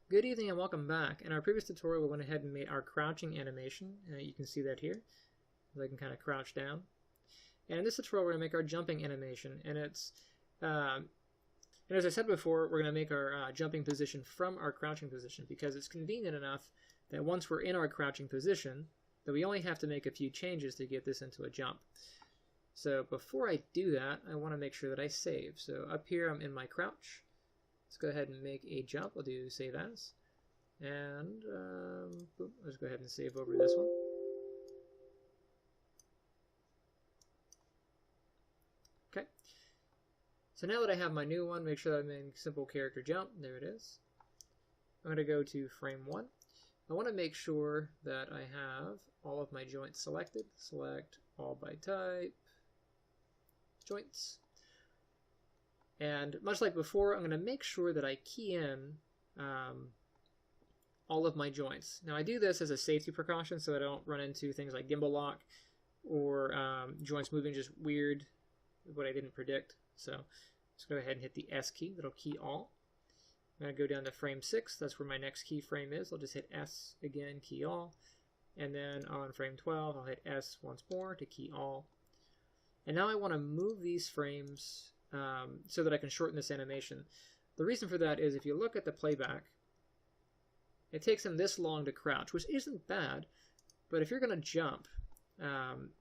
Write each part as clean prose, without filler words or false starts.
Good evening and welcome back. In our previous tutorial, we went ahead and made our crouching animation. You can see that here. I can kind of crouch down. And in this tutorial, we're going to make our jumping animation. And as I said before, we're going to make our jumping position from our crouching position because it's convenient enough that once we're in our crouching position, that we only have to make a few changes to get this into a jump. So before I do that, I want to make sure that I save. So up here, I'm in my crouch. Let's go ahead and make a jump. I'll do save as. And let's go ahead and save over this one. Okay. So now that I have my new one, make sure that I'm in simple character jump. There it is. I'm going to go to frame 1. I want to make sure that I have all of my joints selected. Select all by type, joints. And much like before, I'm going to make sure that I key in all of my joints. Now I do this as a safety precaution so I don't run into things like gimbal lock or joints moving just weird, what I didn't predict. So let's go ahead and hit the S key. That'll key all. I'm going to go down to frame 6. That's where my next keyframe is. I'll just hit S again, key all. And then on frame 12, I'll hit S once more to key all. And now I want to move these frames so that I can shorten this animation. The reason for that is if you look at the playback, it takes him this long to crouch, which isn't bad, but if you're going to jump,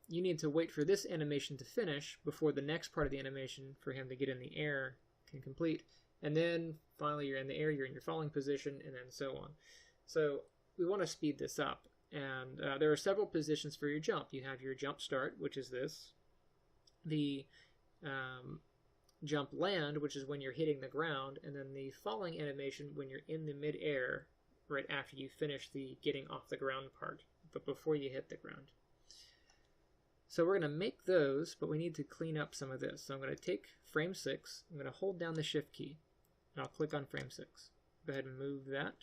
you need to wait for this animation to finish before the next part of the animation for him to get in the air can complete. And then finally you're in the air, you're in your falling position, and then so on. So we want to speed this up. And there are several positions for your jump. You have your jump start, which is this. The jump land, which is when you're hitting the ground, and then the falling animation when you're in the mid-air right after you finish the getting off the ground part, but before you hit the ground. So we're going to make those, but we need to clean up some of this. So I'm going to take frame 6, I'm going to hold down the shift key, and I'll click on frame 6. Go ahead and move that.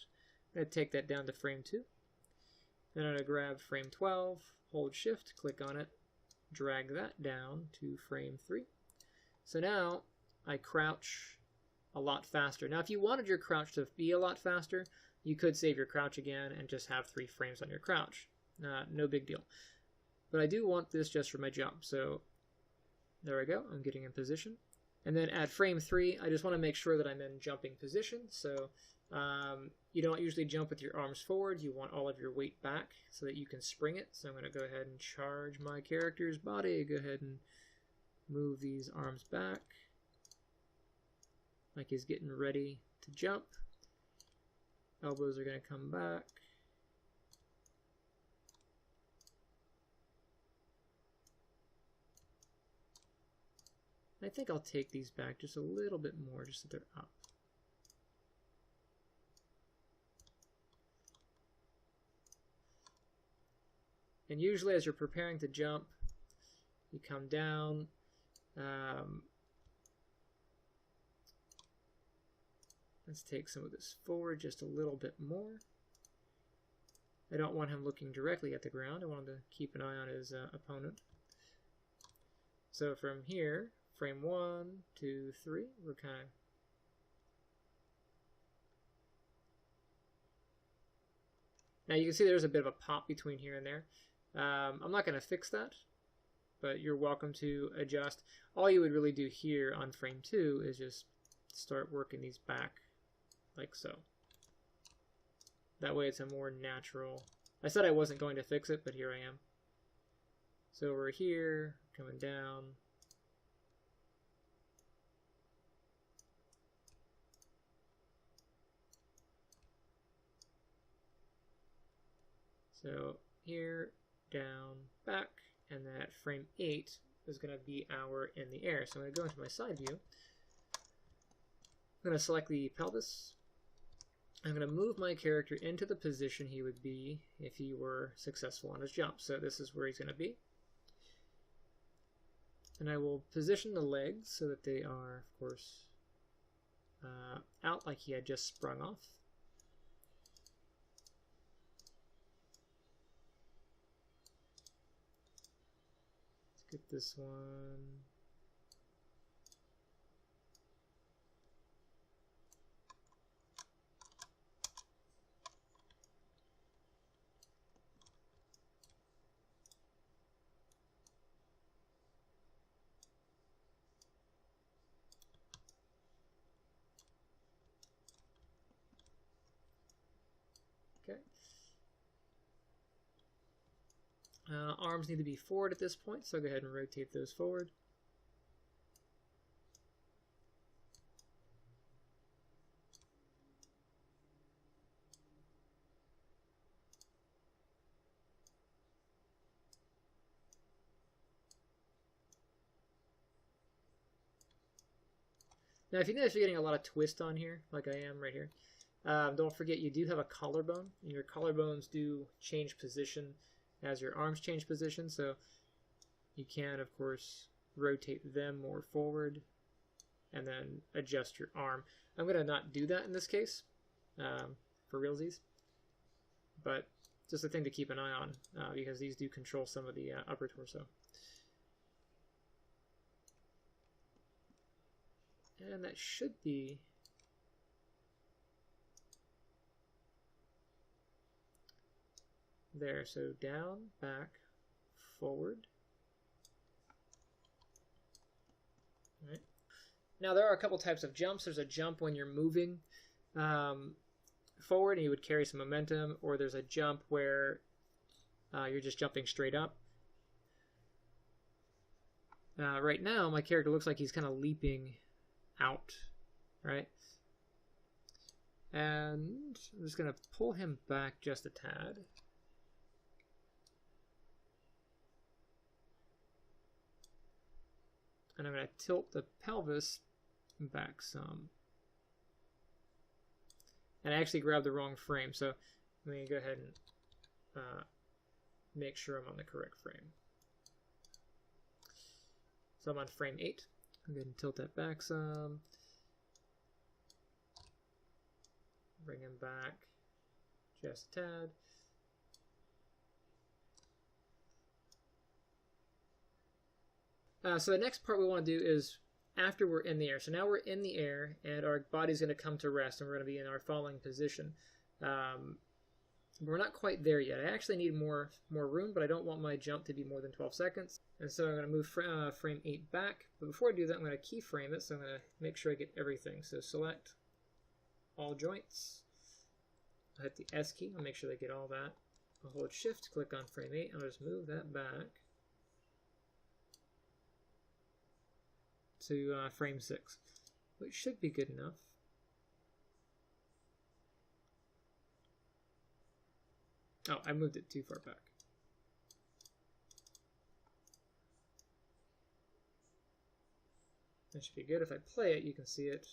I'm going to take that down to frame 2. Then I'm going to grab frame 12, hold shift, click on it, drag that down to frame 3. So now I crouch a lot faster. Now if you wanted your crouch to be a lot faster, you could save your crouch again and just have 3 frames on your crouch. No big deal. But I do want this just for my jump. So there I go. I'm getting in position. And then at frame 3, I just want to make sure that I'm in jumping position. So you don't usually jump with your arms forward. You want all of your weight back so that you can spring it. So I'm going to go ahead and charge my character's body. Go ahead and move these arms back like he's getting ready to jump. Elbows are going to come back. I think I'll take these back just a little bit more just so they're up. And usually as you're preparing to jump, you come down. Let's take some of this forward just a little bit more. I don't want him looking directly at the ground. I want him to keep an eye on his opponent. So from here, frame 1, 2, 3, we're kind of... Now you can see there's a bit of a pop between here and there. I'm not going to fix that, but you're welcome to adjust. All you would really do here on frame 2 is just start working these back like so. That way it's a more natural... I said I wasn't going to fix it, but here I am. So we're here, coming down. So here, down, back, and then at frame 8 is going to be our in the air. So I'm going to go into my side view. I'm going to select the pelvis. I'm going to move my character into the position he would be if he were successful on his jump. So this is where he's going to be. And I will position the legs so that they are, of course, out like he had just sprung off. Let's get this one. Arms need to be forward at this point, so I'll go ahead and rotate those forward. Now, if you notice you're getting a lot of twist on here, like I am right here, don't forget you do have a collarbone, and your collarbones do change position as your arms change position, so you can, of course, rotate them more forward and then adjust your arm. I'm going to not do that in this case for realsies, but just a thing to keep an eye on because these do control some of the upper torso. And that should be there. So down, back, forward. All right. Now there are a couple types of jumps. There's a jump when you're moving forward and you would carry some momentum, or there's a jump where you're just jumping straight up. Right now my character looks like he's kind of leaping out, right? And I'm just going to pull him back just a tad. And I'm going to tilt the pelvis back some. And I actually grabbed the wrong frame, so let me go ahead and make sure I'm on the correct frame. So I'm on frame 8. I'm going to tilt that back some. Bring him back just a tad. So the next part we want to do is after we're in the air. So now we're in the air and our body's going to come to rest and we're going to be in our falling position. We're not quite there yet. I actually need more room, but I don't want my jump to be more than 12 seconds. And so I'm going to move frame 8 back. But before I do that, I'm going to keyframe it. So I'm going to make sure I get everything. So select all joints. I'll hit the S key. I'll make sure they get all that. I'll hold shift, click on frame 8. I'll just move that back to frame 6, which should be good enough. Oh, I moved it too far back. That should be good. If I play it, you can see it.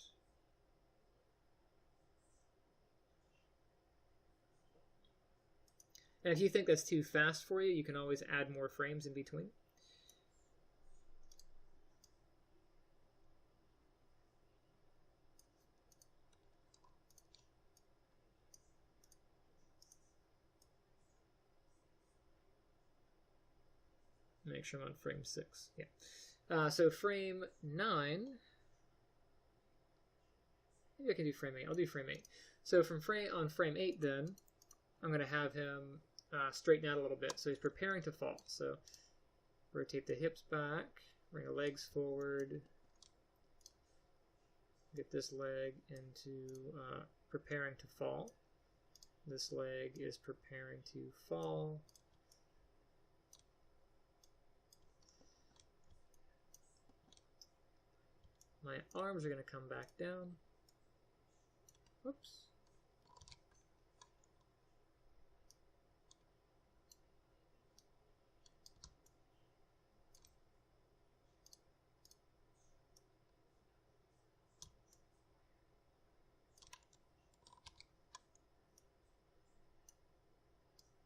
And if you think that's too fast for you, you can always add more frames in between. Make sure I'm on frame 6. Yeah. So frame 9. Maybe I can do frame 8. I'll do frame 8. So from on frame 8, then I'm going to have him straighten out a little bit. So he's preparing to fall. So rotate the hips back, bring the legs forward, get this leg into preparing to fall. This leg is preparing to fall. My arms are going to come back down. Whoops.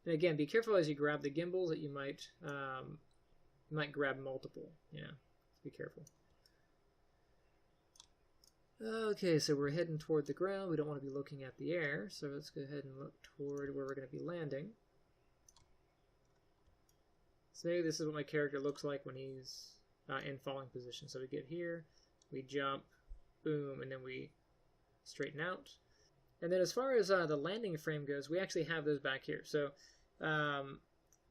And again, be careful as you grab the gimbals that you might grab multiple. Yeah, be careful. Okay, so we're heading toward the ground. We don't want to be looking at the air, so let's go ahead and look toward where we're going to be landing. So maybe this is what my character looks like when he's in falling position. So we get here, we jump, boom, and then we straighten out. And then as far as the landing frame goes, we actually have those back here. So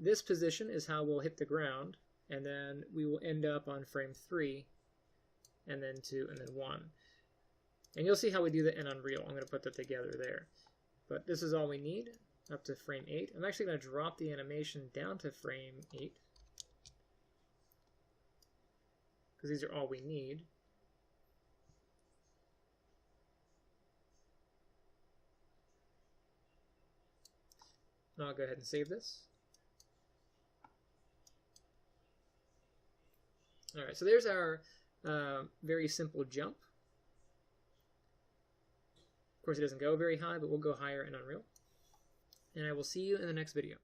this position is how we'll hit the ground, and then we will end up on frame 3, and then 2, and then 1. And you'll see how we do that in Unreal. I'm going to put that together there. But this is all we need. up to frame 8. I'm actually going to drop the animation down to frame 8 because these are all we need. And I'll go ahead and save this. All right, so there's our very simple jump. Of course, it doesn't go very high, but we'll go higher in Unreal. And I will see you in the next video.